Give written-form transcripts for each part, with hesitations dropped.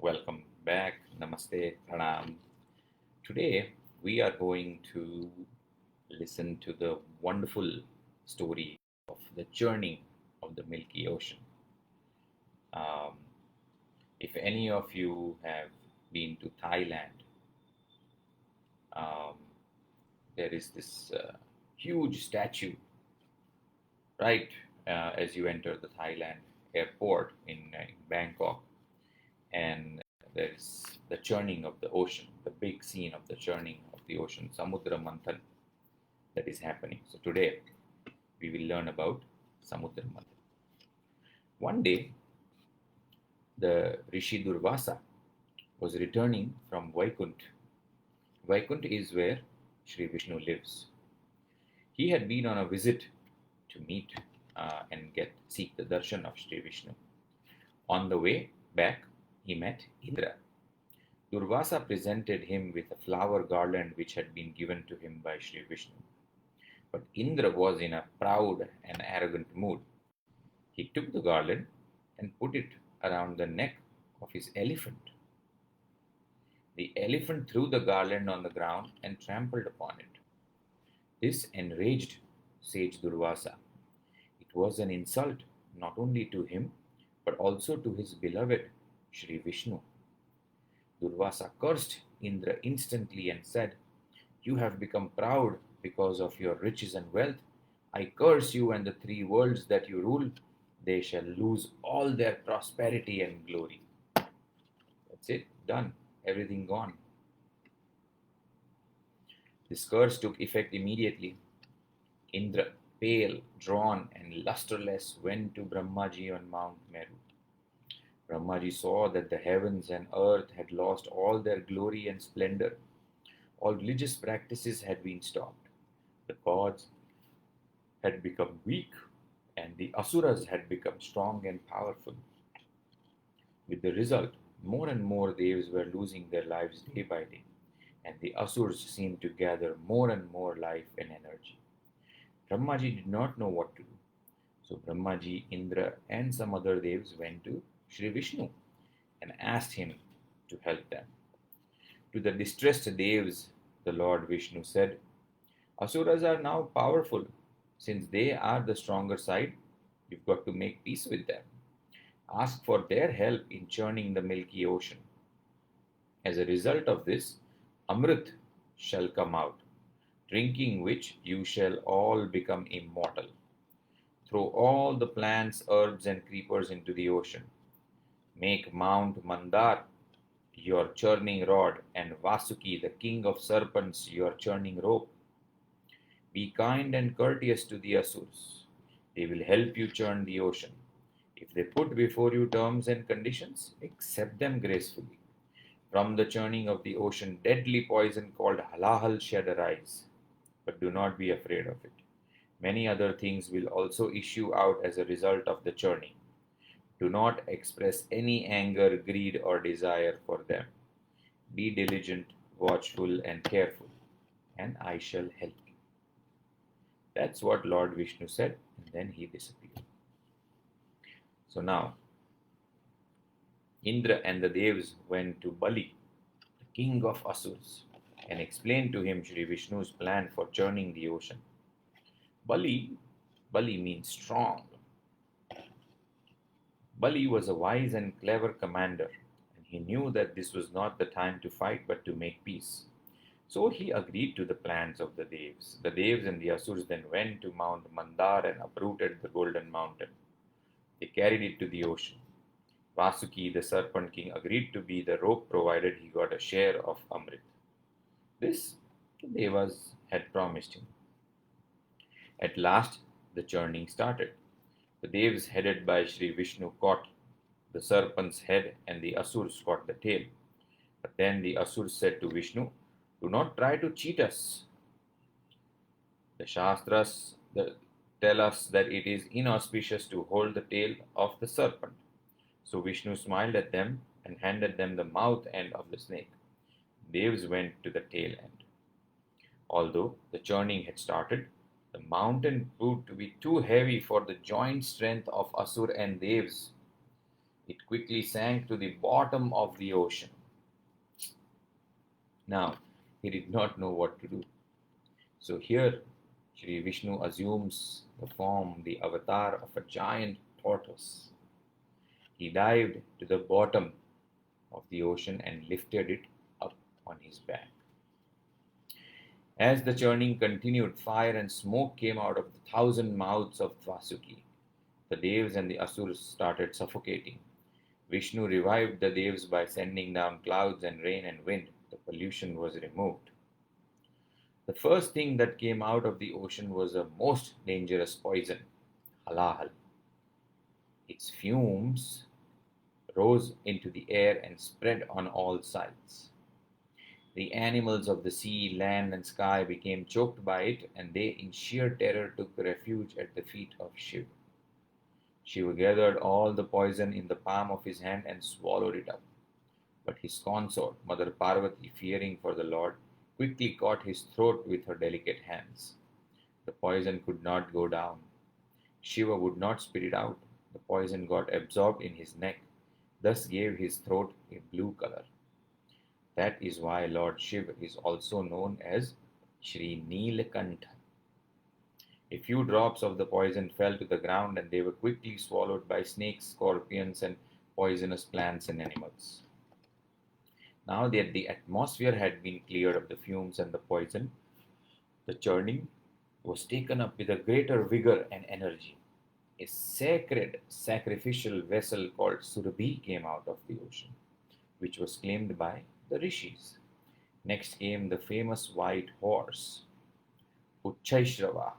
Welcome back. Namaste, Pranam. Today we are going to listen to the wonderful story of the journey of the Milky Ocean. Um, if any of you have been to Thailand, um, there is this huge statue right as you enter the Thailand airport in Bangkok, and there is the churning of the ocean, the big scene of the churning of the ocean, Samudra Manthan, that is happening. So today we will learn about Samudra Manthan. One day, the Rishi Durvasa was returning from Vaikuntha. Vaikuntha is where Sri Vishnu lives. He had been on a visit to meet and seek the darshan of Sri Vishnu. On the way back, he met Indra. Durvasa presented him with a flower garland which had been given to him by Sri Vishnu. But Indra was in a proud and arrogant mood. He took the garland and put it around the neck of his elephant. The elephant threw the garland on the ground and trampled upon it. This enraged sage Durvasa. It was an insult not only to him but also to his beloved Sri Vishnu. Durvasa cursed Indra instantly and said, "You have become proud because of your riches and wealth. I curse you and the three worlds that you rule. They shall lose all their prosperity and glory." That's it, done. Everything gone. This curse took effect immediately. Indra, pale, drawn, and lustreless, went to Brahmaji on Mount Meru. Brahmaji saw that the heavens and earth had lost all their glory and splendor. All religious practices had been stopped. The gods had become weak, and the asuras had become strong and powerful. With the result, more and more devas were losing their lives day by day, and the asurs seemed to gather more and more life and energy. Brahmaji did not know what to do. So Brahmaji, Indra, and some other devas went to Sri Vishnu and asked him to help them. To the distressed devas, the Lord Vishnu said, "Asuras are now powerful. Since they are the stronger side, you've got to make peace with them. Ask for their help in churning the Milky Ocean. As a result of this, Amrit shall come out, drinking which you shall all become immortal. Throw all the plants, herbs, and creepers into the ocean. Make Mount Mandar your churning rod, and Vasuki, the king of serpents, your churning rope. Be kind and courteous to the Asurs. They will help you churn the ocean. If they put before you terms and conditions, accept them gracefully. From the churning of the ocean, deadly poison called halahal shall arise. But do not be afraid of it. Many other things will also issue out as a result of the churning. Do not express any anger, greed, or desire for them. Be diligent, watchful, and careful, and I shall help you." That's what Lord Vishnu said, and then he disappeared. So now, Indra and the Devas went to Bali, the king of Asurs, and explained to him Sri Vishnu's plan for churning the ocean. Bali, Bali means strong. Bali was a wise and clever commander, and he knew that this was not the time to fight but to make peace. So he agreed to the plans of the Devs. The Devs and the Asurs then went to Mount Mandar and uprooted the golden mountain. They carried it to the ocean. Vasuki, the serpent king, agreed to be the rope provided he got a share of Amrit. This the Devas had promised him. At last, the churning started. The Devas, headed by Sri Vishnu, caught the serpent's head, and the Asurs caught the tail. But then the Asurs said to Vishnu, "Do not try to cheat us. The Shastras tell us that it is inauspicious to hold the tail of the serpent." So Vishnu smiled at them and handed them the mouth end of the snake. Devas went to the tail end. Although the churning had started, the mountain proved to be too heavy for the joint strength of Asur and Devs. It quickly sank to the bottom of the ocean. Now, he did not know what to do. So here, Sri Vishnu assumes the form, the avatar of a giant tortoise. He dived to the bottom of the ocean and lifted it up on his back. As the churning continued, fire and smoke came out of the 1,000 mouths of Vasuki. The Devas and the Asuras started suffocating. Vishnu revived the Devas by sending down clouds and rain and wind. The pollution was removed. The first thing that came out of the ocean was a most dangerous poison, halahal. Its fumes rose into the air and spread on all sides. The animals of the sea, land, and sky became choked by it, and they in sheer terror took refuge at the feet of Shiva. Shiva gathered all the poison in the palm of his hand and swallowed it up. But his consort, Mother Parvati, fearing for the Lord, quickly caught his throat with her delicate hands. The poison could not go down. Shiva would not spit it out. The poison got absorbed in his neck, thus gave his throat a blue color. That is why Lord Shiva is also known as Shri Neelakantha. A few drops of the poison fell to the ground and they were quickly swallowed by snakes, scorpions, and poisonous plants and animals. Now that the atmosphere had been cleared of the fumes and the poison, the churning was taken up with a greater vigor and energy. A sacred sacrificial vessel called Surabhi came out of the ocean, which was claimed by the rishis. Next came the famous white horse, Uchchaishrava,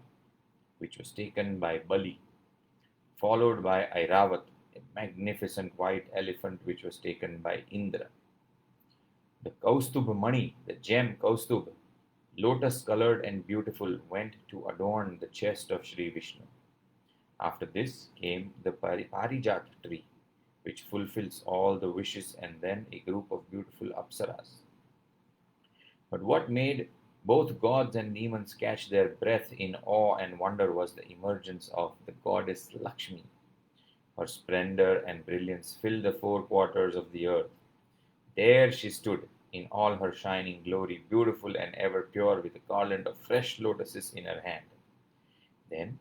which was taken by Bali, followed by Airavat, a magnificent white elephant which was taken by Indra. The Kaustubh Mani, the gem Kaustubh, lotus colored and beautiful, went to adorn the chest of Sri Vishnu. After this came the Parijat tree, which fulfills all the wishes, and then a group of beautiful apsaras. But what made both gods and demons catch their breath in awe and wonder was the emergence of the goddess Lakshmi. Her splendor and brilliance filled the four quarters of the earth. There she stood in all her shining glory, beautiful and ever pure, with a garland of fresh lotuses in her hand. Then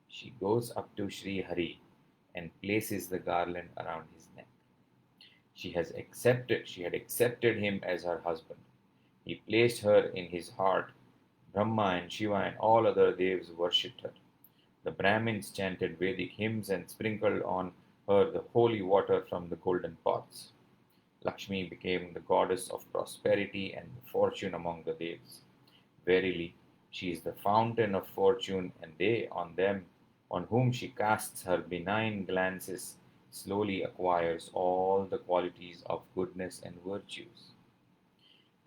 she goes up to Sri Hari and places the garland around his neck. She had accepted him as her husband. He placed her in his heart. Brahma and Shiva and all other devas worshipped her. The Brahmins chanted Vedic hymns and sprinkled on her the holy water from the golden pots. Lakshmi became the goddess of prosperity and fortune among the devas. Verily, she is the fountain of fortune, and they on whom she casts her benign glances slowly acquires all the qualities of goodness and virtues.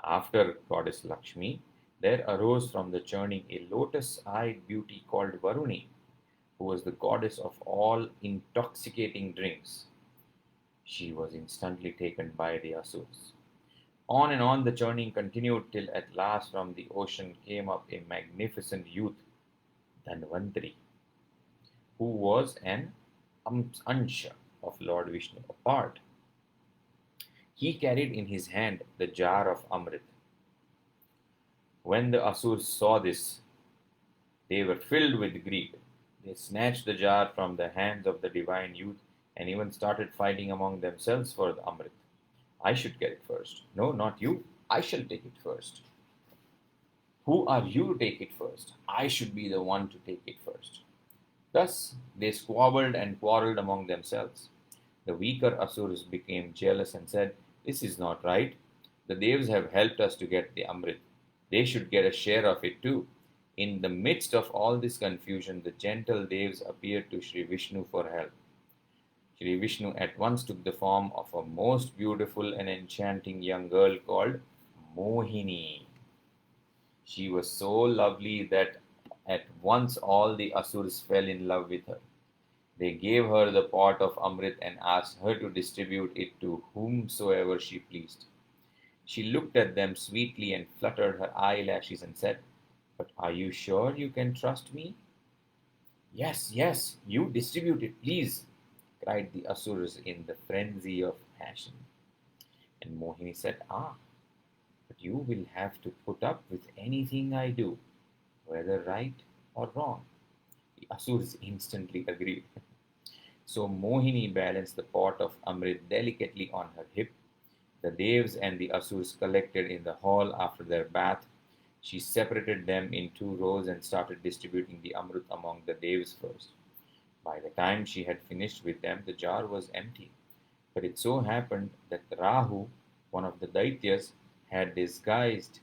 After goddess Lakshmi, there arose from the churning a lotus-eyed beauty called Varuni, who was the goddess of all intoxicating drinks. She was instantly taken by the Asuras. On and on the churning continued till at last from the ocean came up a magnificent youth, Dhanvantari, who was an Ansha of Lord Vishnu, a part. He carried in his hand the jar of Amrit. When the Asuras saw this, they were filled with grief. They snatched the jar from the hands of the divine youth and even started fighting among themselves for the Amrit. I should get it first. No, not you. I shall take it first. Who are you to take it first? I should be the one to take it first. Thus they squabbled and quarreled among themselves. The weaker Asuras became jealous and said, "This is not right. The Devas have helped us to get the Amrit. They should get a share of it too." In the midst of all this confusion, the gentle Devas appeared to Sri Vishnu for help. Sri Vishnu at once took the form of a most beautiful and enchanting young girl called Mohini. She was so lovely that at once all the Asuras fell in love with her. They gave her the pot of Amrit and asked her to distribute it to whomsoever she pleased. She looked at them sweetly and fluttered her eyelashes and said, "But are you sure you can trust me?" "Yes, yes, you distribute it, please." cried the Asuras in the frenzy of passion. And Mohini said, "Ah, but you will have to put up with anything I do, whether right or wrong." The Asuras instantly agreed. So Mohini balanced the pot of Amrit delicately on her hip. The Devs and the Asuras collected in the hall after their bath. She separated them in two rows and started distributing the Amrit among the Devs first. By the time she had finished with them, the jar was empty. But it so happened that Rahu, one of the Daityas, had disguised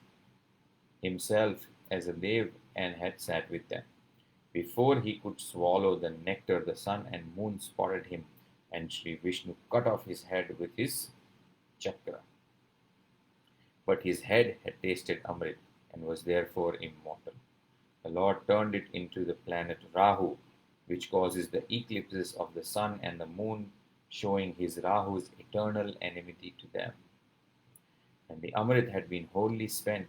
himself as a Dev and had sat with them. Before he could swallow the nectar, the sun and moon spotted him, and Sri Vishnu cut off his head with his chakra. But his head had tasted Amrit and was therefore immortal. The Lord turned it into the planet Rahu, which causes the eclipses of the sun and the moon, showing his Rahu's eternal enmity to them. When the Amrit had been wholly spent,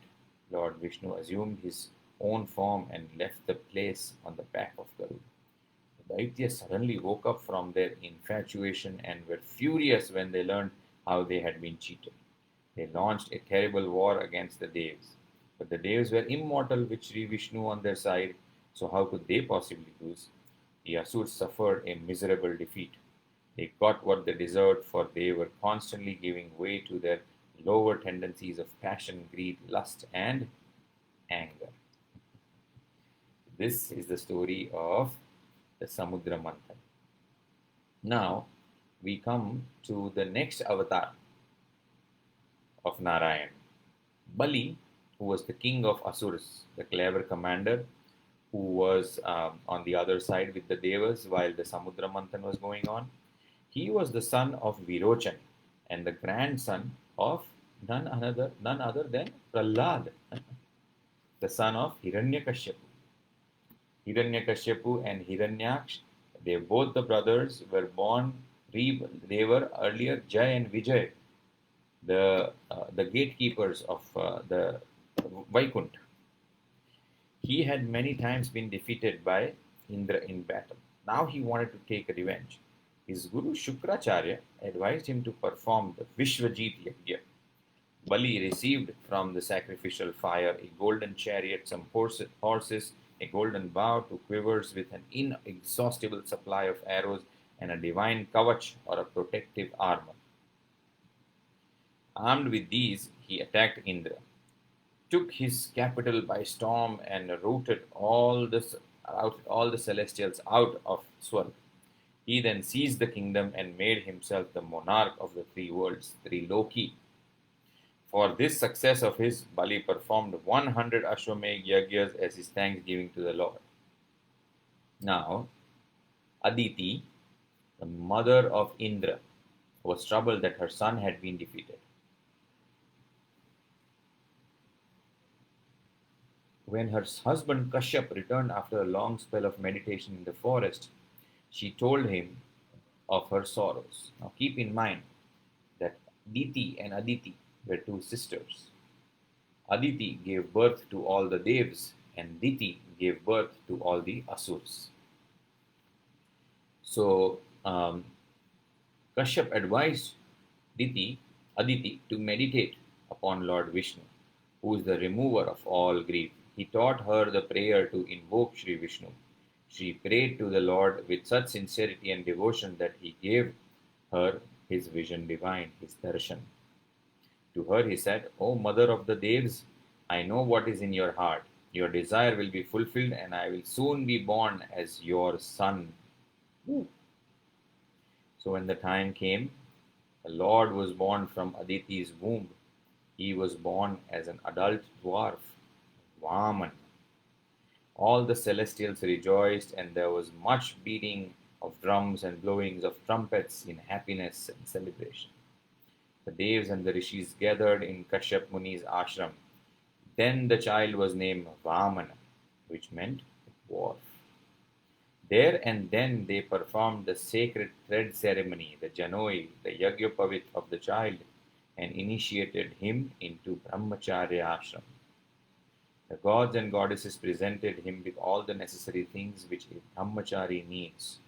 Lord Vishnu assumed his own form and left the place on the back of Garuda. The Daityas suddenly woke up from their infatuation and were furious when they learned how they had been cheated. They launched a terrible war against the Devs. But the Devs were immortal with Sri Vishnu on their side, so how could they possibly lose? The Asuras suffered a miserable defeat. They got what they deserved, for they were constantly giving way to their lower tendencies of passion, greed, lust, and anger. This is the story of the Samudra Manthan. Now we come to the next avatar of Narayan, Bali, who was the king of Asuras, the clever commander who was on the other side with the Devas while the Samudra Manthan was going on. He was the son of Virochan and the grandson of none other than Prahlad, the son of Hiranyakashipu. Hiranyakashipu and Hiranyaksh, they both the brothers were born. They were earlier Jay and Vijay, the gatekeepers of the Vaikunth. He had many times been defeated by Indra in battle. Now he wanted to take revenge. His guru Shukracharya advised him to perform the Vishwajit Yajna. Bali received from the sacrificial fire a golden chariot, some horses, a golden bow, two quivers with an inexhaustible supply of arrows, and a divine kavach or a protective armor. Armed with these, he attacked Indra, took his capital by storm, and routed all the celestials out of Swarg. He then seized the kingdom and made himself the monarch of the three worlds, Triloki. For this success of his, Bali performed 100 Ashwamedh Yajnas as his thanksgiving to the Lord. Now, Aditi, the mother of Indra, was troubled that her son had been defeated. When her husband Kashyap returned after a long spell of meditation in the forest, she told him of her sorrows. Now keep in mind that Diti and Aditi were two sisters. Aditi gave birth to all the Devs, and Diti gave birth to all the Asuras. So Kashyap advised Aditi, to meditate upon Lord Vishnu, who is the remover of all grief. He taught her the prayer to invoke Sri Vishnu. She prayed to the Lord with such sincerity and devotion that he gave her his vision divine, his darshan. To her he said, "O mother of the Devs, I know what is in your heart. Your desire will be fulfilled, and I will soon be born as your son." So when the time came, the Lord was born from Aditi's womb. He was born as an adult dwarf, Vaman. All the celestials rejoiced, and there was much beating of drums and blowings of trumpets in happiness and celebration. The Devs and the Rishis gathered in Kashyap Muni's ashram. Then the child was named Vamana, which meant dwarf. There and then they performed the sacred thread ceremony, the Janoi, the Yagyapavit of the child, and initiated him into Brahmacharya ashram. The gods and goddesses presented him with all the necessary things which a brahmachari needs.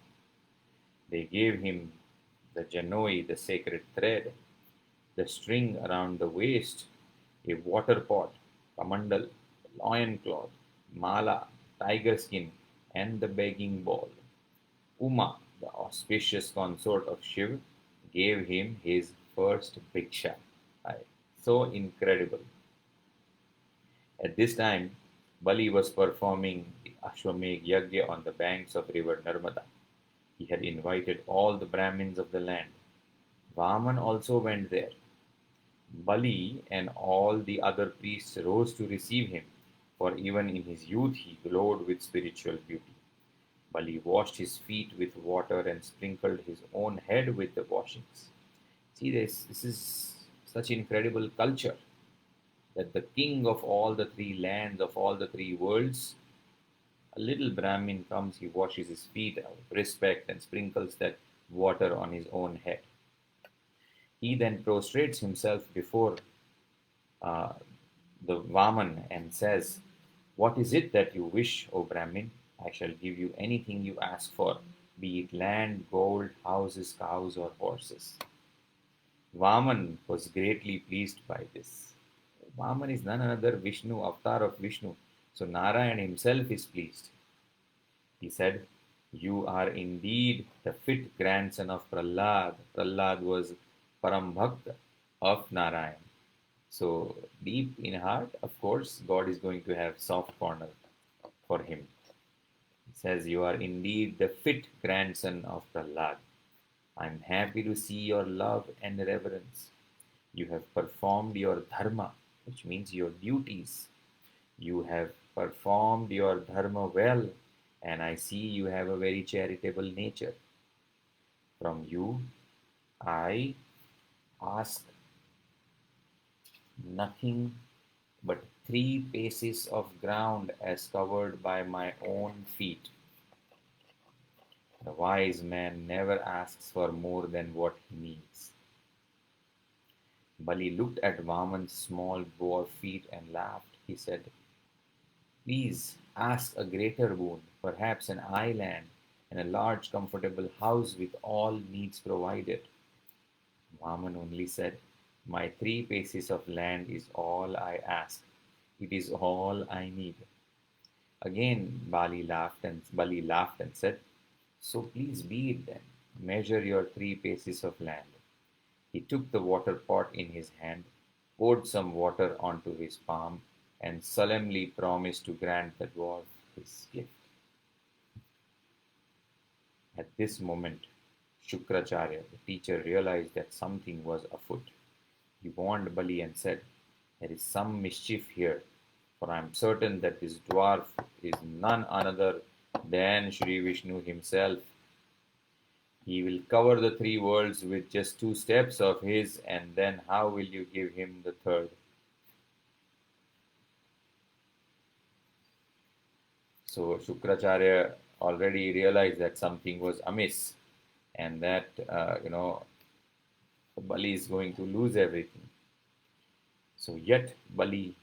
They gave him the janoi, the sacred thread, the string around the waist, a water pot, kamandal, loincloth, mala, tiger skin, and the begging bowl. Uma, the auspicious consort of Shiv, gave him his first bhiksha. Aye, so incredible. At this time, Bali was performing the Ashwamedh Yagya on the banks of river Narmada. He had invited all the Brahmins of the land. Vaman also went there. Bali and all the other priests rose to receive him, for even in his youth he glowed with spiritual beauty. Bali washed his feet with water and sprinkled his own head with the washings. See this is such incredible culture that the king of all the three lands, of all the three worlds, a little Brahmin comes, he washes his feet out of respect and sprinkles that water on his own head. He then prostrates himself before uh, the Vaman and says, "What is it that you wish, O Brahmin? I shall give you anything you ask for, be it land, gold, houses, cows, or horses." Vaman was greatly pleased by this. Vaman is none other Vishnu, avatar of Vishnu. So Narayan himself is pleased. He said, "You are indeed the fit grandson of Prahlad." Prahlad was Param Bhakt of Narayan. So deep in heart, of course, God is going to have soft corner for him. He says, "You are indeed the fit grandson of Prahlad. I am happy to see your love and reverence. You have performed your dharma, which means your duties. You have performed your dharma well, and I see you have a very charitable nature. From you, I ask nothing but 3 paces of ground as covered by my own feet. The wise man never asks for more than what he needs." Bali looked at Vaman's small bare feet and laughed. He said, "Please ask a greater boon, perhaps an island and a large comfortable house with all needs provided." Vaman only said, "My 3 paces of land is all I ask. It is all I need." Again Bali laughed and said, "So please be it then. Measure your 3 paces of land." He took the water pot in his hand, poured some water onto his palm, and solemnly promised to grant the dwarf his gift. At this moment, Shukracharya, the teacher, realized that something was afoot. He warned Bali and said, "There is some mischief here, for I am certain that this dwarf is none other than Sri Vishnu himself. He will cover the three worlds with just 2 steps of his, and then how will you give him the third?" So Shukracharya already realized that something was amiss, and that Bali is going to lose everything. So yet Bali,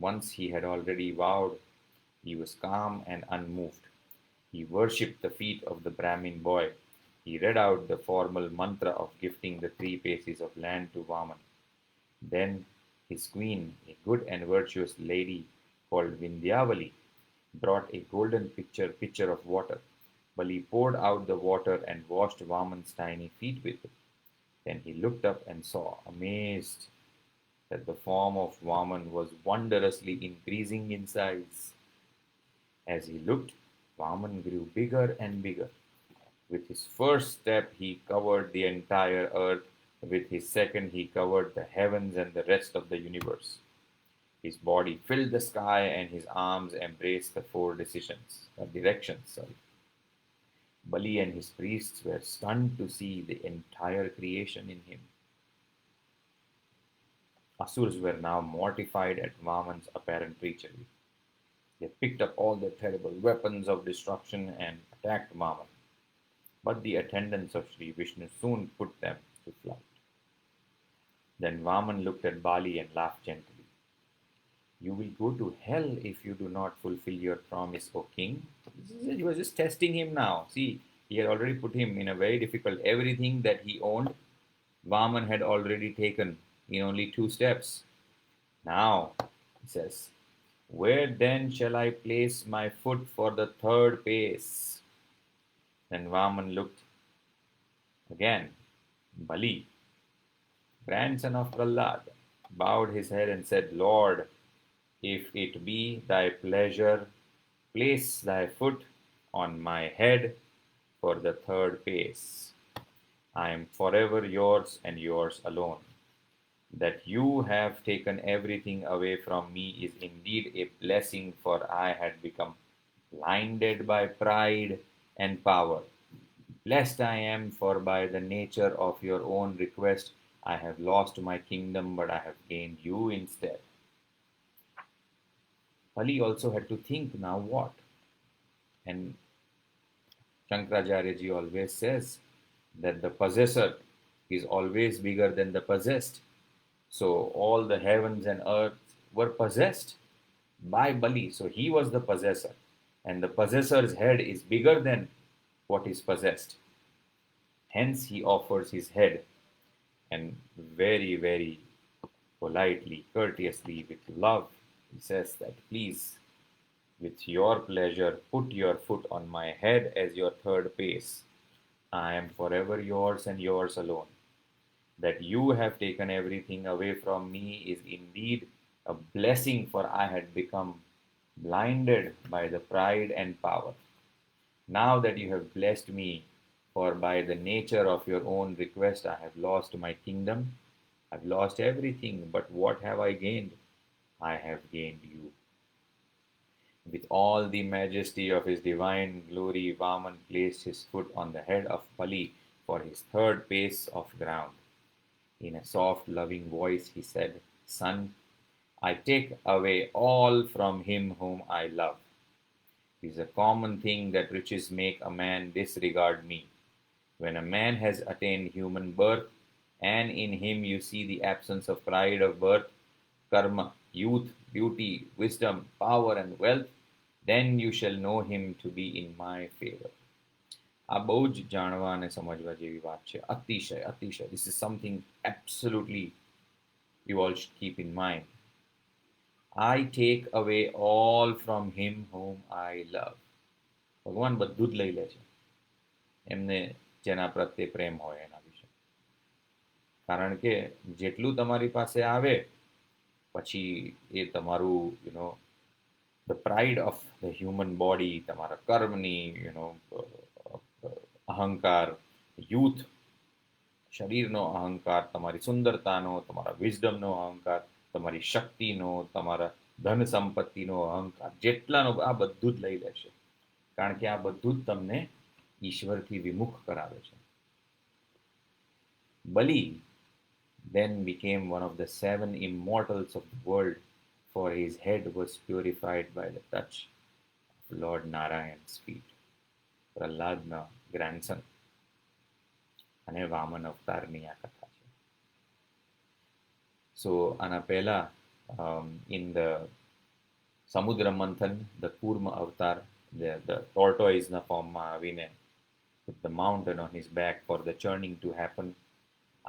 once he had already vowed, he was calm and unmoved. He worshipped the feet of the Brahmin boy. He read out the formal mantra of gifting the 3 paces of land to Vaman. Then his queen, a good and virtuous lady called Vindhyavali, brought a golden pitcher of water. Bali poured out the water and washed Vaman's tiny feet with it. Then he looked up and saw, amazed, that the form of Vaman was wondrously increasing in size. As he looked, Vaman grew bigger and bigger. With his first step, he covered the entire earth. With his second, he covered the heavens and the rest of the universe. His body filled the sky, and his arms embraced the four directions. Bali and his priests were stunned to see the entire creation in him. Asurs were now mortified at Vaman's apparent treachery. They picked up all their terrible weapons of destruction and attacked Vaman. But the attendants of Sri Vishnu soon put them to flight. Then Vaman looked at Bali and laughed gently. "You will go to hell if you do not fulfill your promise, O king." He was just testing him now. See, He had already put him in a very difficult. Everything that he owned, Vaman had already taken in only 2 steps. Now, he says, where then shall I place my foot for the third pace? Then Vaman looked again. Bali, grandson of Prahlad, bowed his head and said, Lord, if it be thy pleasure, place thy foot on my head for the third pace. I am forever yours and yours alone. That you have taken everything away from me is indeed a blessing, for I had become blinded by pride and power. Blessed I am, for by the nature of your own request I have lost my kingdom, but I have gained you instead. Pali also had to think, now what? And Shankaracharya ji always says that the possessor is always bigger than the possessed. So all the heavens and earth were possessed by Bali. So he was the possessor. And the possessor's head is bigger than what is possessed. Hence he offers his head and very, very politely, courteously, with love, he says that please, with your pleasure, put your foot on my head as your third pace. I am forever yours and yours alone. That you have taken everything away from me is indeed a blessing, for I had become blinded by the pride and power. Now that you have blessed me, for by the nature of your own request I have lost my kingdom, I've lost everything, but what have I gained? I have gained you. With all the majesty of his divine glory, Vaman placed his foot on the head of Pali for his third pace of ground. In a soft, loving voice, he said, Son, I take away all from him whom I love. It is a common thing that riches make a man disregard me. When a man has attained human birth, and in him you see the absence of pride of birth, karma, youth, beauty, wisdom, power, and wealth, then you shall know him to be in my favor. આ બહુ જ જાણવા અને સમજવા જેવી વાત છે. અતિશય અતિશય. This is something absolutely you all should keep in mind. I take away all from him whom I love. ભગવાન બધું જ લઈ લે છે એમને જેના પ્રત્યે પ્રેમ હોય એના વિશે. કારણ કે જેટલું તમારી પાસે આવે પછી એ તમારું the pride of the human body, તમારા કર્મની અહંકાર, youth, શરીરનો અહંકાર, તમારી સુંદરતાનો, તમારા વિઝડમનો અહંકાર, તમારી શક્તિનો, તમારા ધન સંપત્તિનો અહંકાર, જેટલાનો આ બધું જ લઈ લેશે. કારણ કે આ બધું જ તમને ઈશ્વરથી વિમુખ કરાવે છે. Bali then became one of the 7 immortals of the world, for his head was purified by the touch of Lord Narayan's feet. Prahladna grandson અને વામન અવતારની આ કથા છે. So આના પહેલા in the સમુદ્ર મંથન, the કૂર્મ અવતાર, the tortoiseના ફોર્મમાં આવીને put the mountain on his back for the churning to happen.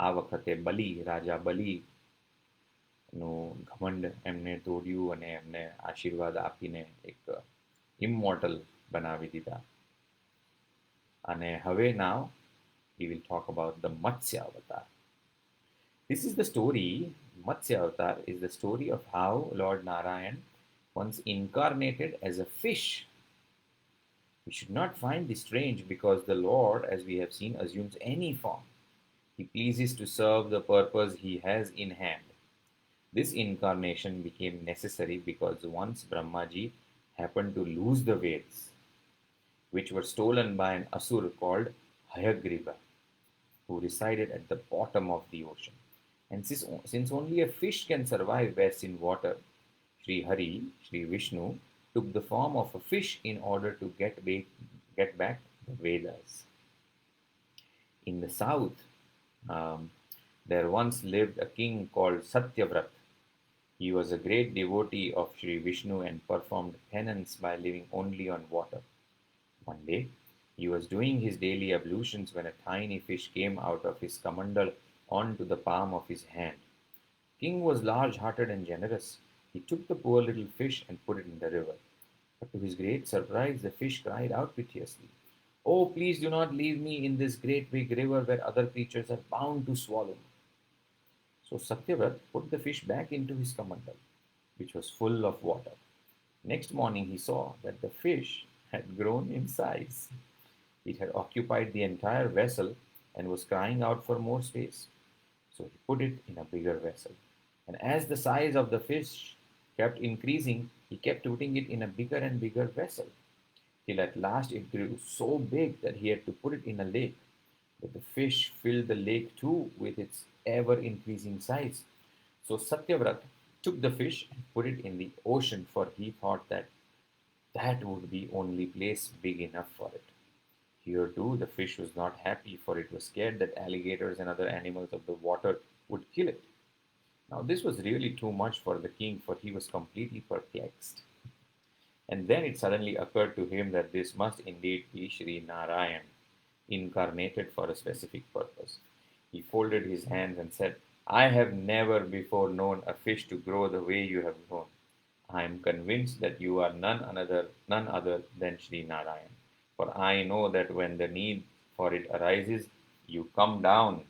આ વખતે બલિ, રાજા બલિનું ઘમંડ એમને તોડ્યું અને એમને આશીર્વાદ આપીને એક ઇમોર્ટલ બનાવી દીધા. અને હવે now we will talk about the Matsya avatar. This is the story, Matsya avatar is the story of how Lord Narayan once incarnated as a fish. We should not find this strange, because the Lord, as we have seen, assumes any form. He pleases to serve the purpose he has in hand. This incarnation became necessary because once Brahmaji happened to lose the Veds, which were stolen by an asur called Hayagriva, who resided at the bottom of the ocean. And since only a fish can survive best in water, Sri Hari, Sri Vishnu, took the form of a fish in order to get back the Vedas. In the south, there once lived a king called Satyavrat. He was a great devotee of Sri Vishnu and performed penance by living only on water. One day, He was doing his daily ablutions when a tiny fish came out of his kamandal onto the palm of his hand. King was large-hearted and generous. He took the poor little fish and put it in the river. But to his great surprise, the fish cried out piteously, "Oh, please do not leave me in this great big river where other creatures are bound to swallow me." So Satyavrat put the fish back into his kamandal, which was full of water. Next morning, he saw that the fish had grown in size. It had occupied the entire vessel and was crying out for more space. So he put it in a bigger vessel. And as the size of the fish kept increasing, he kept putting it in a bigger and bigger vessel, till at last it grew so big that he had to put it in a lake. But the fish filled the lake too with its ever increasing size. So Satyavrat took the fish and put it in the ocean, for he thought that that would be only place big enough for it. Here too the fish was not happy, for it was scared that alligators and other animals of the water would kill it. Now this was really too much for the king, for he was completely perplexed. And then it suddenly occurred to him that this must indeed be Sri Narayan, incarnated for a specific purpose. He folded his hands and said, "I have never before known a fish to grow the way you have grown. I am convinced that you are none other than Sri Narayan. For I know that when the need for it arises, you come down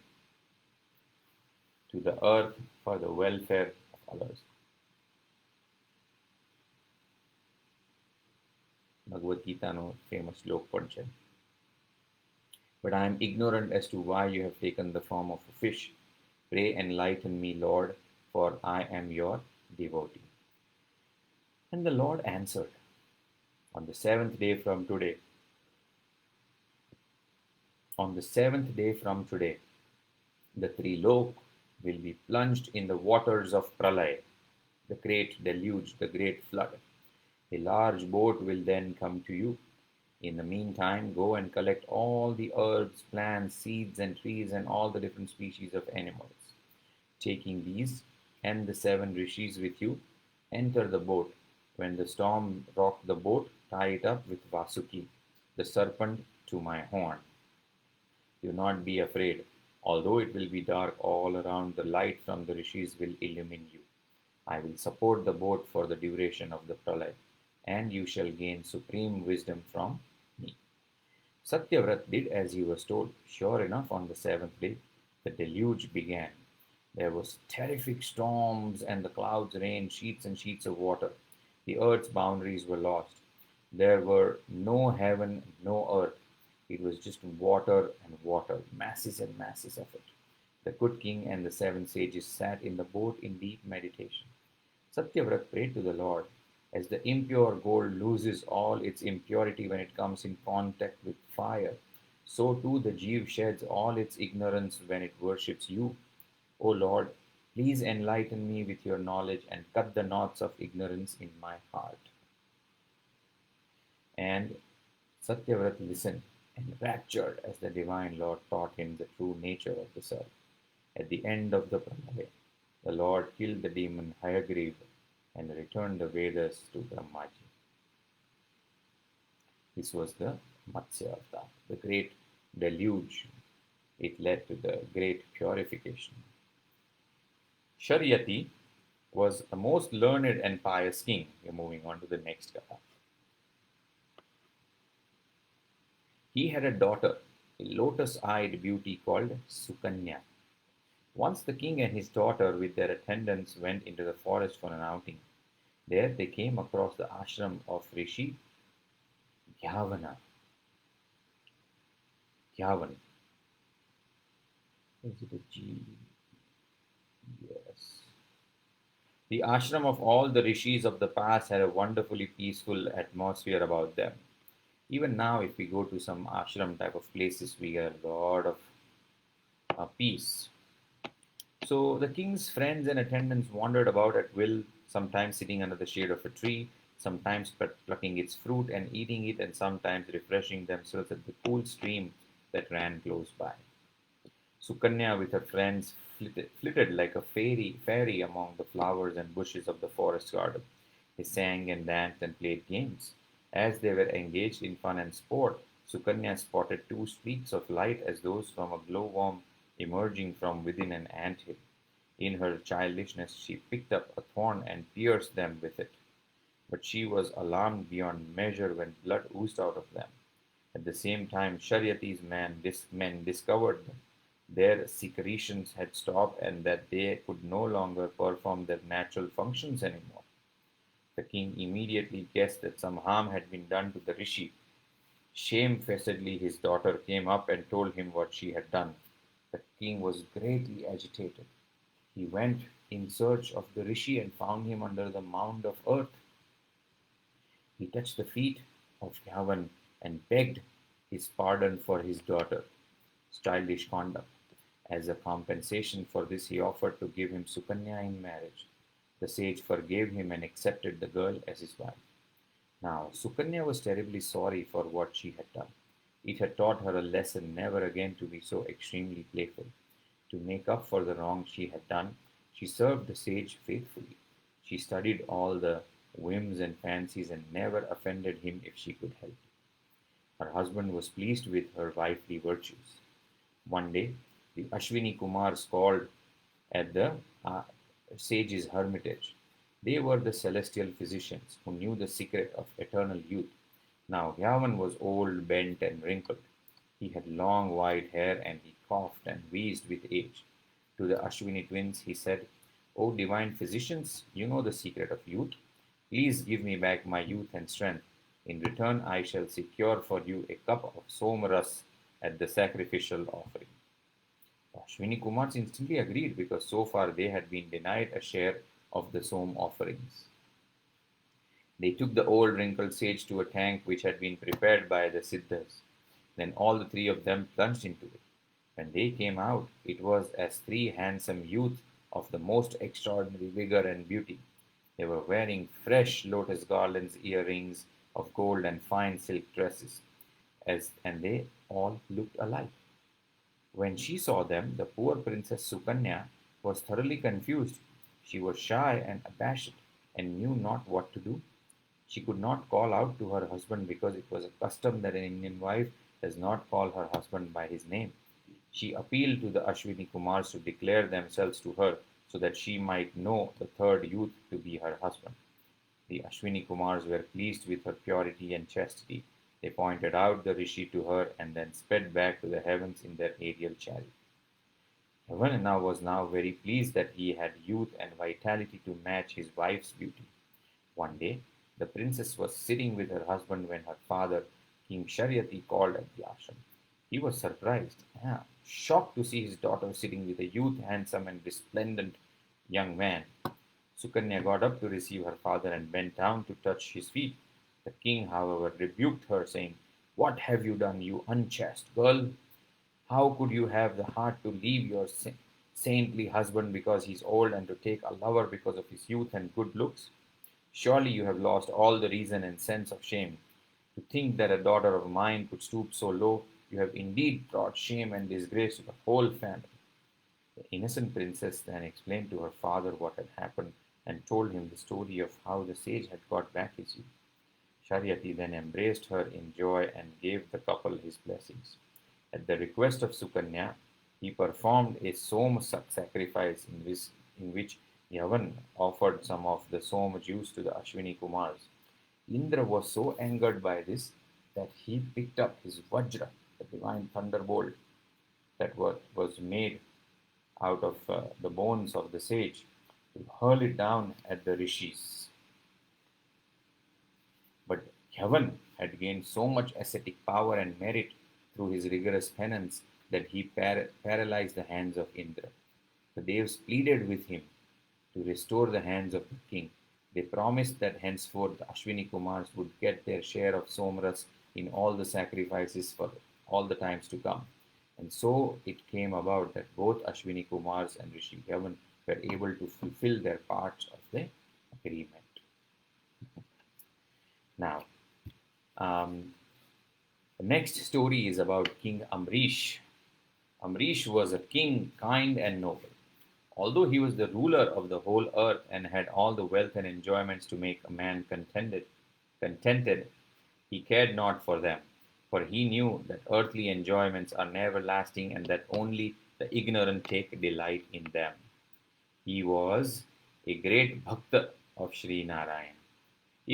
to the earth for the welfare of others." Bhagavad Gita no famous શ્લોક પણ છે. But I am ignorant as to why you have taken the form of a fish. Pray enlighten me, Lord, for I am your devotee. And the Lord answered, On the seventh day from today, the three lok will be plunged in the waters of Pralay, the great deluge, the great flood. A large boat will then come to you. In the meantime, go and collect all the herbs, plants, seeds, and trees, and all the different species of animals. Taking these and the 7 rishis with you, enter the boat. When the storm rock the boat, tie it up with Vasuki, the serpent, to my horn. Do not be afraid. Although it will be dark all around, the light from the rishis will illumine you. I will support the boat for the duration of the pralay, and you shall gain supreme wisdom from me. Satyavrat did as he was told. Sure enough, on the 7th day, the deluge began. There was terrific storms, and the clouds rained sheets and sheets of water. The earth's boundaries were lost. There were no heaven, no earth. It was just water and water, masses and masses of it. The good king and the 7 sages sat in the boat in deep meditation. Satyavrat prayed to the Lord. As the impure gold loses all its impurity when it comes in contact with fire, so too the Jeev sheds all its ignorance when it worships you. O Lord, please enlighten me with your knowledge and cut the knots of ignorance in my heart. And Satyavrat listened, enraptured as the divine Lord taught him the true nature of the self. At the end of the Pralaya, the Lord killed the demon Hayagriva and returned the Vedas to Brahmaji. This was the Matsya Avatar, the great deluge. It led to the great purification. Sharyati was the most learned and pious king. We are moving on to the next katha. He had a daughter, a lotus-eyed beauty called Sukanya. Once the king and his daughter with their attendants went into the forest for an outing. There they came across the ashram of Rishi Gyavana. Gyavan. Is it a G? Yes. The ashram of all the rishis of the past had a wonderfully peaceful atmosphere about them. Even now, if we go to some ashram type of places, we get a lot of peace. So the king's friends and attendants wandered about at will, sometimes sitting under the shade of a tree, sometimes plucking its fruit and eating it, and sometimes refreshing themselves at the cool stream that ran close by. Sukanya with her friends flitted like a fairy among the flowers and bushes of the forest garden. They sang and danced and played games. As they were engaged in fun and sport, Sukanya spotted two streaks of light as those from a glowworm emerging from within an ant hill. In her childishness, she picked up a thorn and pierced them with it. But she was alarmed beyond measure when blood oozed out of them. At the same time, Sharyati's men discovered that their secretions had stopped and that they could no longer perform their natural functions anymore. The king immediately guessed that some harm had been done to the rishi. Shamefacedly, his daughter came up and told him what she had done. The king was greatly agitated. He went in search of the rishi and found him under the mound of earth. He touched the feet of Yavan and begged his pardon for his daughter's childish conduct. As a compensation for this, he offered to give him Sukanya in marriage. The sage forgave him and accepted the girl as his wife. Now, Sukanya was terribly sorry for what she had done. It had taught her a lesson never again to be so extremely playful. To make up for the wrong she had done, she served the sage faithfully. She studied all the whims and fancies and never offended him if she could help. Her husband was pleased with her wifely virtues. One day, the Ashwini Kumars called at the uh, sage's hermitage. They were the celestial physicians who knew the secret of eternal youth. Now, Yavan was old, bent, and wrinkled. He had long white hair and he coughed and wheezed with age. To the Ashwini twins, he said, O divine physicians, you know the secret of youth. Please give me back my youth and strength. In return, I shall secure for you a cup of somaras at the sacrificial offering. Ashwini Kumars instantly agreed because so far they had been denied a share of the som offerings. They took the old wrinkled sage to a tank which had been prepared by the Siddhas. Then all the three of them plunged into it. When they came out, it was as three handsome youths of the most extraordinary vigor and beauty. They were wearing fresh lotus garlands, earrings of gold, and fine silk dresses, and they all looked alike. When she saw them, the poor Princess Sukanya was thoroughly confused. She was shy and abashed and knew not what to do. She could not call out to her husband because it was a custom that an Indian wife does not call her husband by his name. She appealed to the Ashwini Kumars to declare themselves to her so that she might know the third youth to be her husband. The Ashwini Kumars were pleased with her purity and chastity. They pointed out the rishi to her and then sped back to the heavens in their aerial chariot. Yavanna was now very pleased that he had youth and vitality to match his wife's beauty. One day, the princess was sitting with her husband when her father, King Sharyati, called at the ashram. He was surprised, shocked to see his daughter sitting with a youth, handsome and resplendent young man. Sukanya got up to receive her father and bent down to touch his feet. The king, however, rebuked her, saying, What have you done, you unchaste girl? How could you have the heart to leave your saintly husband because he is old and to take a lover because of his youth and good looks? Surely you have lost all the reason and sense of shame. To think that a daughter of mine could stoop so low, you have indeed brought shame and disgrace to the whole family. The innocent princess then explained to her father what had happened and told him the story of how the sage had got back his youth. Sharyati then embraced her in joy and gave the couple his blessings. At the request of Sukanya, he performed a Soma sacrifice in which Yavan offered some of the Soma juice to the Ashwini Kumars. Indra was so angered by this that he picked up his Vajra, the divine thunderbolt that was made out of the bones of the sage, to hurl it down at the rishis. But Yavan had gained so much ascetic power and merit through his rigorous penance that he paralyzed the hands of Indra. The Devas pleaded with him to restore the hands of the king. They promised that henceforth the Ashwini Kumars would get their share of Somras in all the sacrifices for all the times to come. And so it came about that both Ashwini Kumars and Rishi Yavan were able to fulfill their parts of the agreement. Now, the next story is about King Amrish. Amrish was a king kind and noble. Although he was the ruler of the whole earth and had all the wealth and enjoyments to make a man contented, he cared not for them. for he knew that earthly enjoyments are never lasting and that only the ignorant take delight in them. He was a great bhakta of Sri Narayan.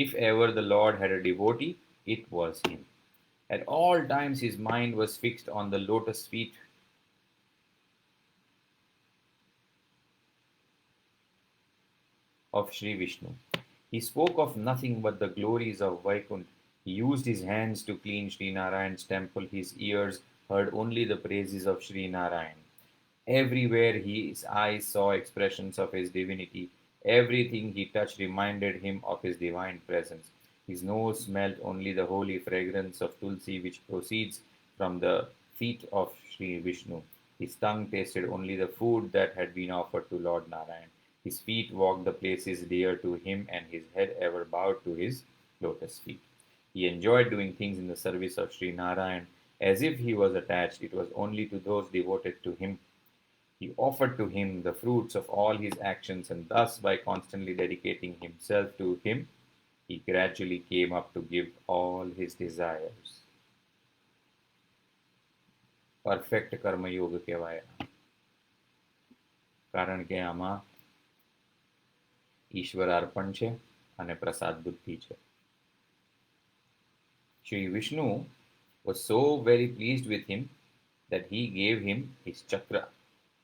If ever the Lord had a devotee, it was him. At all times his mind was fixed on the lotus feet of Sri Vishnu. He spoke of nothing but the glories of Vaikuntha. He used his hands to clean Sri Narayan's temple. His ears heard only the praises of Sri Narayan. Everywhere his eyes saw expressions of his divinity. Everything he touched reminded him of his divine presence. His nose smelt only the holy fragrance of tulsi which proceeds from the feet of Sri Vishnu. His tongue tasted only the food that had been offered to Lord Narayan. His feet walked the places dear to him, and his head ever bowed to his lotus feet. He enjoyed doing things in the service of Sri Narayan as if he was attached. It was only to those devoted to him. He offered to him the fruits of all his actions, and thus, by constantly dedicating himself to him, he gradually came up to give all his desires. Perfect કર્મયોગ કહેવાય, કારણ કે આમાં ઈશ્વર અર્પણ છે અને પ્રસાદ બુદ્ધિ છે. Sri Vishnu was so very pleased with him that he gave him his chakra,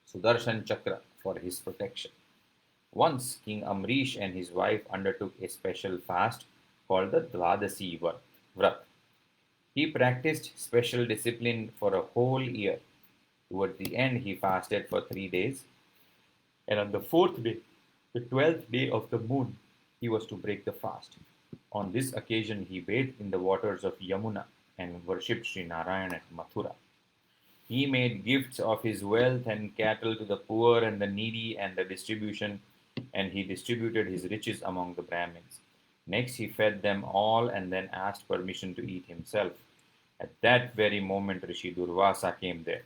Sudarshan Chakra, for his protection. Once King Amrish and his wife undertook a special fast called the Dvadasi Vrat. He practiced special discipline for a whole year. Towards the end, he fasted for 3 days, and on the 4th day, the 12th day of the moon, he was to break the fast. On this occasion, he bathed in the waters of Yamuna and worshipped Sri Narayan at Mathura. He made gifts of his wealth and cattle to the poor and the needy, and he distributed his riches among the Brahmins. Next, he fed them all and then asked permission to eat himself. At that very moment, Rishi Durvasa came there.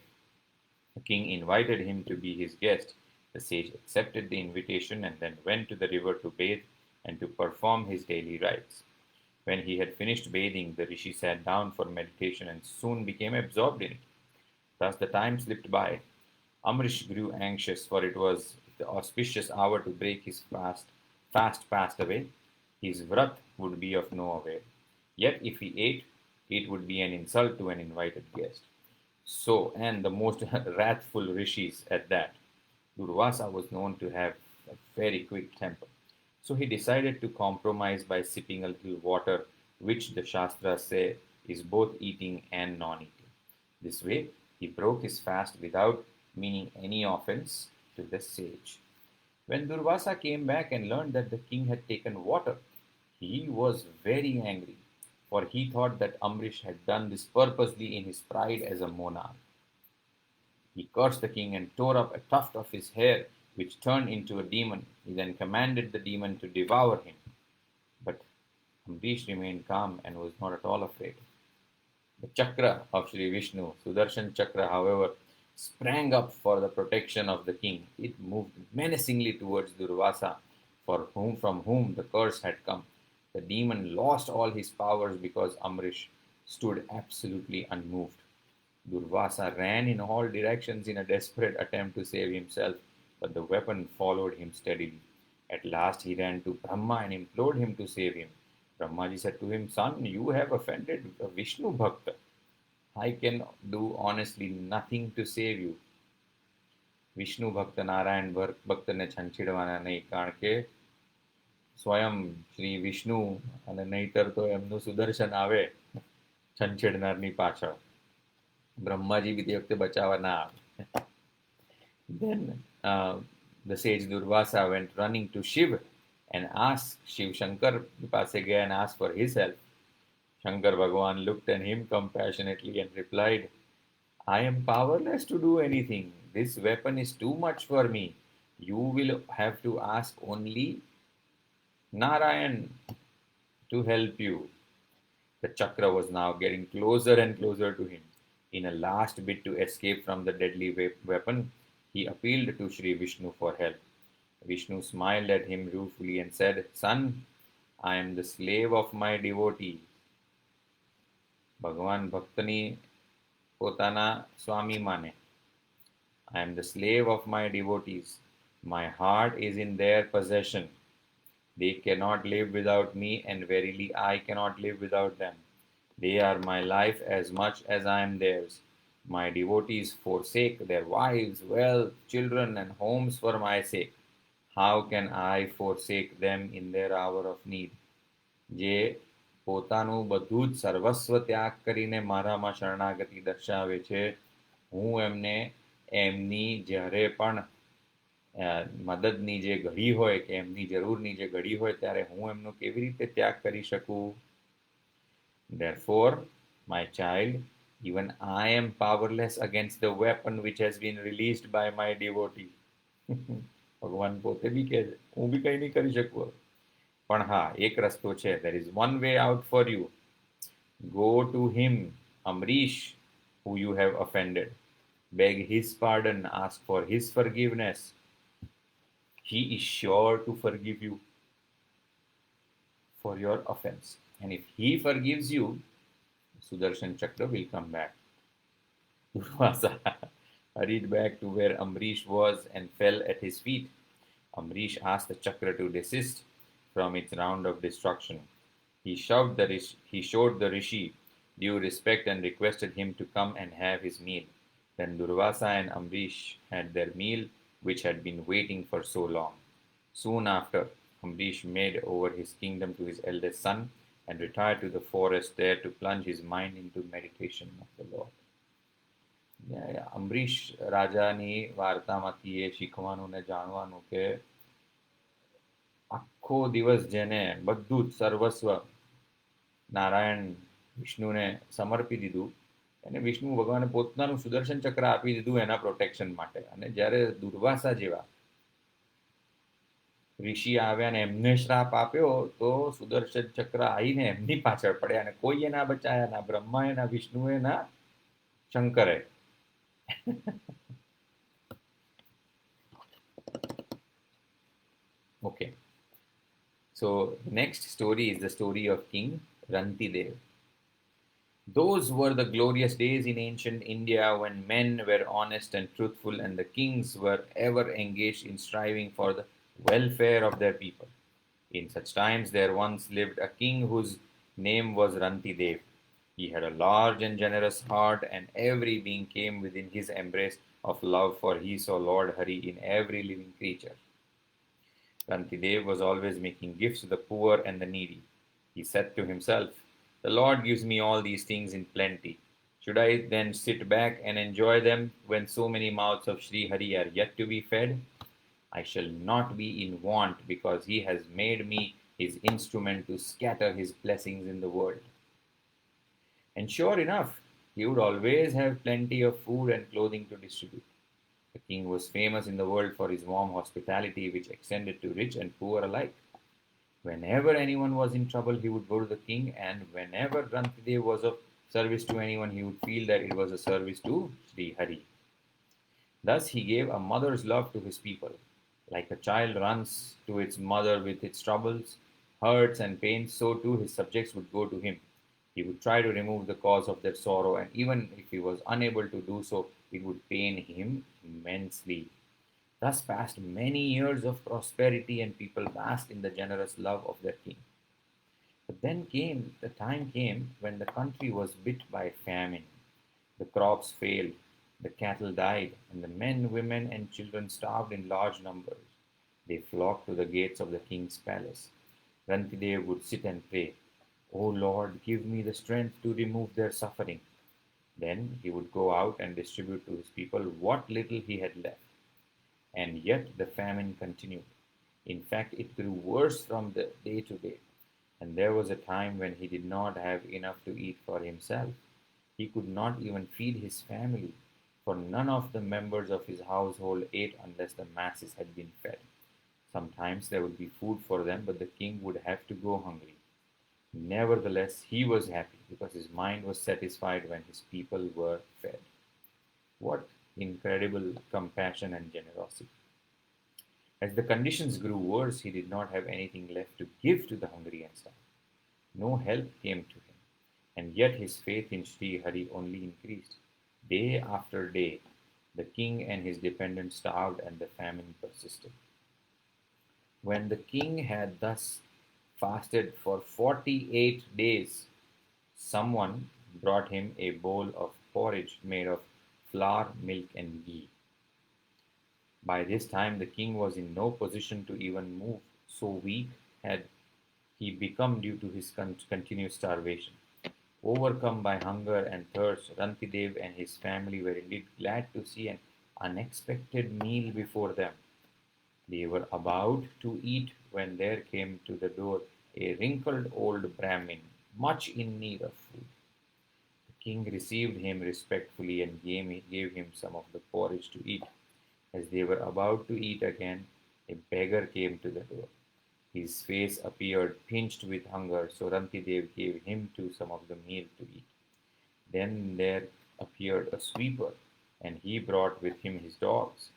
The king invited him to be his guest. The sage accepted the invitation and then went to the river to bathe and to perform his daily rites. When he had finished bathing, the rishi sat down for meditation and soon became absorbed in it. Thus the time slipped by. Amrish grew anxious, for it was the auspicious hour to break his fast. Fast passed away. His vrat would be of no avail. Yet if he ate, it would be an insult to an invited guest. So, and the most wrathful rishis at that. Durvasa was known to have a very quick temper. So he decided to compromise by sipping a little water, which the Shastras say is both eating and non-eating. This way, he broke his fast without meaning any offense to the sage. When Durvasa came back and learned that the king had taken water, he was very angry, for he thought that Amrish had done this purposely in his pride as a monarch. He cursed the king and tore up a tuft of his hair, which turned into a demon. He then commanded the demon to devour him. But Amrish remained calm and was not at all afraid. The chakra of Sri Vishnu, Sudarshan Chakra, however, sprang up for the protection of the king. It moved menacingly towards Durvasa, from whom the curse had come. The demon lost all his powers because Amrish stood absolutely unmoved. Durvasa ran in all directions in a desperate attempt to save himself, but the weapon followed him steadily. At last he ran to Brahma and implored him to save him. Brahmaji said to him, "Son, you have offended a Vishnu Bhakta. I can do honestly nothing to save you." Vishnu Bhakta Narayan Bhakta ne છંછેડવાના નહીં, કારણ કે સ્વયં શ્રી વિષ્ણુ અને નહીતર તો એમનું સુદર્શન આવે છંછેડનારની પાછળ. બ્રહ્માજી બી તે વખતે બચાવવા ના આવે. Then the sage Durvasa went running to Shiv and asked Shiv Shankar પાસે ગયા and asked for his help. Shankar Bhagavan looked at him compassionately and replied, "I am powerless to do anything. This weapon is too much for me. You will have to ask only Narayan to help you." The chakra was now getting closer and closer to him. In a last bid to escape from the deadly weapon, he appealed to Sri Vishnu for help. Vishnu smiled at him ruefully and said, "Son, I am the slave of my devotee. ભગવાન ભક્તની પોતાના સ્વામી માને. I am the slave of my devotees. My heart is in their possession. They cannot live without me, and verily I cannot live without them. They are my life as much as I am theirs. My devotees forsake their wives, wealth, children, and homes for my sake. How can I forsake them in their hour of need? જે પોતાનું બધું જ સર્વસ્વ ત્યાગ કરીને મારામાં શરણાગતિ દર્શાવે છે, હું એમને એમની જ્યારે પણ મદદની જે ઘડી હોય કે એમની જરૂરની જે ઘડી હોય ત્યારે હું એમનો કેવી રીતે ત્યાગ કરી શકું? Therefore, my child, even I am powerless against the weapon which has been released by my devotee. ભગવાન પોતે બી કહે છે હું બી કંઈ નહીં કરી શકું. પણ હા, એક રસ્તો છે. There is one way out for you. Go to him, Amrish, who you have offended. Beg his pardon, ask for his forgiveness. He is sure to forgive you for your offense. And if he forgives you, Sudarshan Chakra will come back. Durvasa hurried back to where Amrish was and fell at his feet. Amrish asked the Chakra to desist from its round of destruction. He showed the Rishi due respect and requested him to come and have his meal. Then Durvasa and Amrish had their meal, which had been waiting for so long. Soon after, Amrish made over his kingdom to his eldest son and retired to the forest there to plunge his mind into meditation of the Lord. Ambarish રાજાની વાર્તામાંથી એ શીખવાનું ને જાણવાનું કે આખો દિવસ જેને બધું જ સર્વસ્વ નારાયણ વિષ્ણુને સમર્પી દીધું, એને વિષ્ણુ ભગવાને પોતાનું સુદર્શન ચક્ર આપી દીધું એના પ્રોટેક્શન માટે. અને જ્યારે દુર્વાસા જેવા ઋષિ આવ્યા ને એમને શ્રાપ આપ્યો તો સુદર્શન ચક્ર આવીને એમની પાછળ પડ્યા અને કોઈએ ના બચાયા, ના બ્રહ્માએ, ના વિષ્ણુએ, ના શંકરે. Okay. So the next story is the story of King Rantidev. Those were the glorious days in ancient India when men were honest and truthful and the kings were ever engaged in striving for the welfare of their people. In such times there once lived a king whose name was Rantidev. He had a large and generous heart, and every being came within his embrace of love, for he saw Lord Hari in every living creature. Rantidev was always making gifts to the poor and the needy. He said to himself, "The Lord gives me all these things in plenty. Should I then sit back and enjoy them when so many mouths of Sri Hari are yet to be fed? I shall not be in want because he has made me his instrument to scatter his blessings in the world." And sure enough, he would always have plenty of food and clothing to distribute. The king was famous in the world for his warm hospitality, which extended to rich and poor alike. Whenever anyone was in trouble, he would go to the king, and whenever Rantidev was of service to anyone, he would feel that it was a service to Sri Hari. Thus he gave a mother's love to his people. Like a child runs to its mother with its troubles, hurts, and pains, so too his subjects would go to him. He would try to remove the cause of their sorrow, and even if he was unable to do so, it would pain him immensely. Thus passed many years of prosperity, and people basked in the generous love of their king. But then the time came when the country was bit by famine. The crops failed, the cattle died, and the men, women, and children starved in large numbers. They flocked to the gates of the king's palace. Rantidev would sit and pray, "O Lord, give me the strength to remove their suffering." Then he would go out and distribute to his people what little he had left. And yet the famine continued. In fact, it grew worse from the day to day. And there was a time when he did not have enough to eat for himself. He could not even feed his family, for none of the members of his household ate unless the masses had been fed. Sometimes there would be food for them, but the king would have to go hungry. Nevertheless, he was happy because his mind was satisfied when his people were fed. What incredible compassion and generosity. As the conditions grew worse, he did not have anything left to give to the hungry and starving. No help came to him, and yet his faith in Sri Hari only increased. Day after day, the king and his dependents starved and the famine persisted. When the king had thus fasted for 48 days, someone brought him a bowl of porridge made of flour, milk, and ghee. By this time, the king was in no position to even move, so weak had he become due to his continuous starvation. Overcome by hunger and thirst, Rantidev and his family were indeed glad to see an unexpected meal before them. They were about to eat when there came to the door a wrinkled old Brahmin, much in need of food. The king received him respectfully and gave him some of the porridge to eat. As they were about to eat again, a beggar came to the door. His face appeared pinched with hunger, so Rantidev gave him too some of the meal to eat. Then there appeared a sweeper, and he brought with him his dogs.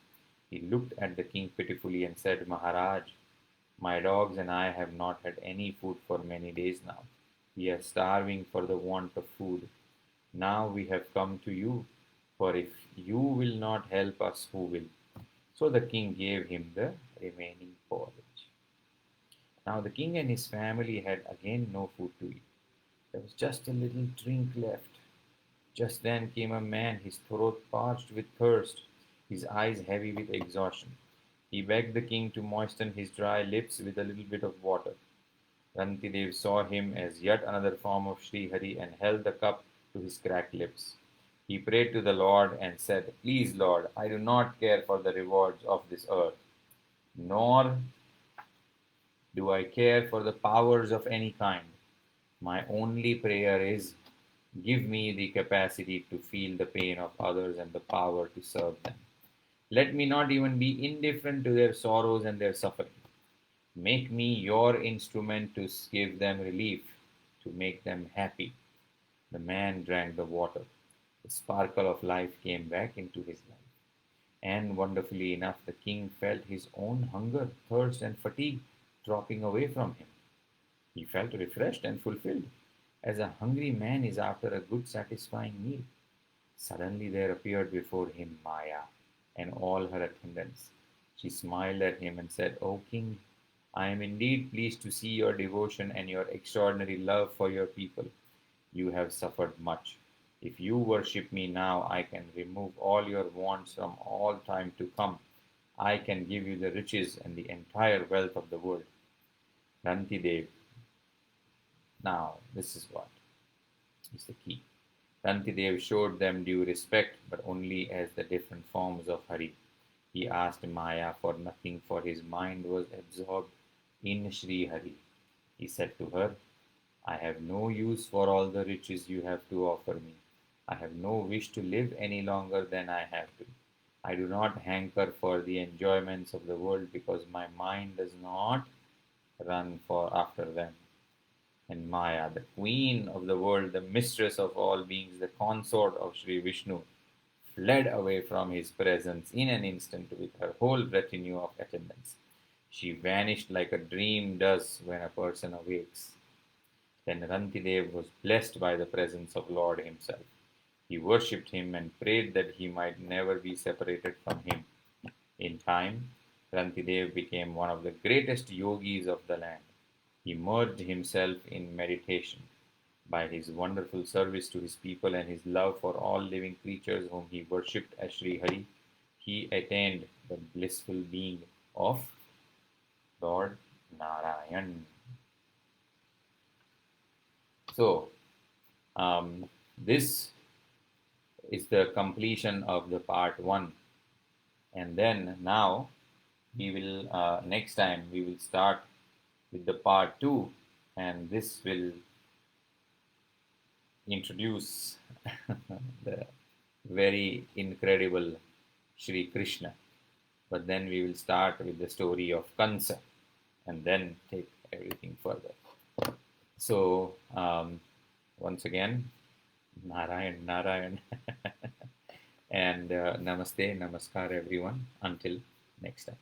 He looked at the king pitifully and said, Maharaj, my dogs and I have not had any food for many days now. We are starving for the want of food. Now we have come to you, for if you will not help us, who will? So the king gave him the remaining porridge. Now the king and his family had again no food to eat. There was just a little drink left. Just then came a man, his throat parched with thirst, his eyes heavy with exhaustion. He begged the king to moisten his dry lips with a little bit of water. Rantidev saw him as yet another form of Sri Hari and held the cup to his cracked lips. He prayed to the Lord and said, Please, Lord, I do not care for the rewards of this earth, nor do I care for the powers of any kind. My only prayer is, give me the capacity to feel the pain of others and the power to serve them. Let me not even be indifferent to their sorrows and their suffering. Make me your instrument to give them relief, to make them happy. The man drank the water. The sparkle of life came back into his life. And wonderfully enough, the king felt his own hunger, thirst, and fatigue dropping away from him. He felt refreshed and fulfilled, as a hungry man is after a good satisfying meal. Suddenly there appeared before him Maya and all her attendants. She smiled at him and said, O king, I am indeed pleased to see your devotion and your extraordinary love for your people. You have suffered much. If you worship me now, I can remove all your wants from all time to come. I can give you the riches and the entire wealth of the world. Rantidev. Now, this is what is the key. Rantidev showed them due respect, but only as the different forms of Hari. He asked Maya for nothing, for his mind was absorbed in Sri Hari. He said to her, I have no use for all the riches you have to offer me. I have no wish to live any longer than I have to. I do not hanker for the enjoyments of the world because my mind does not run for after them. And Maya, the queen of the world, the mistress of all beings, the consort of Sri Vishnu, fled away from his presence in an instant with her whole retinue of attendants. She vanished like a dream does when a person awakes. Then Rantidev was blessed by the presence of Lord himself. He worshipped him and prayed that he might never be separated from him. In time, Rantidev became one of the greatest yogis of the land. He merged himself in meditation. By his wonderful service to his people and his love for all living creatures whom he worshipped as Sri Hari, he attained the blissful being of Lord Narayan. So, this is the completion of the part 1. And then now, we will, next time, we will start with the part 2, and this will introduce the very incredible Sri Krishna. But then we will start with the story of Kansa and then take everything further. So, once again, Narayan, Narayan, and Namaste, Namaskar, everyone. Until next time.